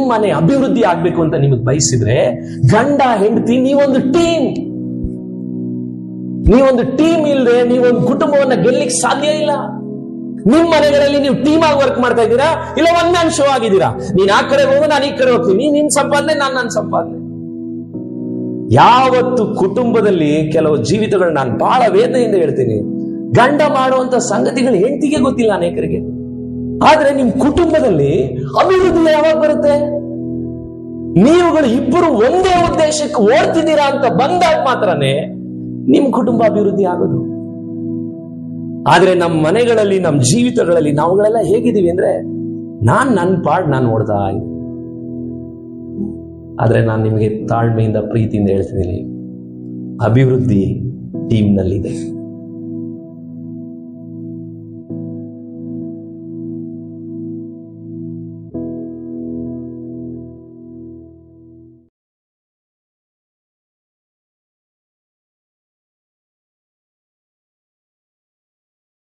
ಮನೆ ಅಭಿವೃದ್ಧಿ ಆಗ್ಬೇಕು ಅಂತ ನಿಮಗೆ ಬಯಸಿದ್ರೆ, ಗಂಡ ಹೆಂಡತಿ ನೀವೊಂದು ಟೀಮ್. ನೀವೊಂದು ಟೀಮ್ ಇಲ್ಲದೆ ನೀವೊಂದು ಕುಟುಂಬವನ್ನ ಗೆಲ್ಲಿಕ್ ಸಾಧ್ಯ ಇಲ್ಲ. ನಿಮ್ ಮನೆಗಳಲ್ಲಿ ನೀವು ಟೀಮ್ ಆಗಿ ವರ್ಕ್ ಮಾಡ್ತಾ ಇದ್ದೀರಾ, ಇಲ್ಲ ಒನ್ ಮ್ಯಾನ್ ಶೋ ಆಗಿದ್ದೀರಾ. ನೀನ್ ಆ ಕಡೆ ಹೋಗು, ನಾನು ಈ ಕಡೆ ಹೋಗ್ತೀನಿ, ನಿನ್ ಸಂಪಾದನೆ, ನನ್ನ ಸಂಪಾದನೆ. ಯಾವತ್ತು ಕುಟುಂಬದಲ್ಲಿ ಕೆಲವು ಜೀವಿತಗಳು ನಾನು ಬಹಳ ವೇದನೆಯಿಂದ ಹೇಳ್ತೀನಿ, ಗಂಡ ಮಾಡುವಂತ ಸಂಗತಿಗಳು ಹೆಂಡತಿಗೆ ಗೊತ್ತಿಲ್ಲ ಅನೇಕರಿಗೆ. ಆದ್ರೆ ನಿಮ್ ಕುಟುಂಬದಲ್ಲಿ ಅಭಿವೃದ್ಧಿ ಯಾವಾಗ ಬರುತ್ತೆ? ನೀವುಗಳು ಇಬ್ಬರು ಒಂದೇ ಉದ್ದೇಶಕ್ಕೆ ಓಡ್ತಿದ್ದೀರಾ ಅಂತ ಬಂದಾಗ ಮಾತ್ರನೇ ನಿಮ್ ಕುಟುಂಬ ಅಭಿವೃದ್ಧಿ ಆಗೋದು. ಆದ್ರೆ ನಮ್ಮ ಮನೆಗಳಲ್ಲಿ, ನಮ್ಮ ಜೀವಿತಗಳಲ್ಲಿ ನಾವುಗಳೆಲ್ಲ ಹೇಗಿದ್ದೀವಿ ಅಂದ್ರೆ, ನನ್ನ ಪಾಡ್ ನಾನು ಓಡ್ತಾ ಇದ್ದೀನಿ. ಆದ್ರೆ ನಾನು ನಿಮಗೆ ತಾಳ್ಮೆಯಿಂದ ಪ್ರೀತಿಯಿಂದ ಹೇಳ್ತಿದ್ದೀನಿ, ಅಭಿವೃದ್ಧಿ ಟೀಮ್ನಲ್ಲಿದೆ.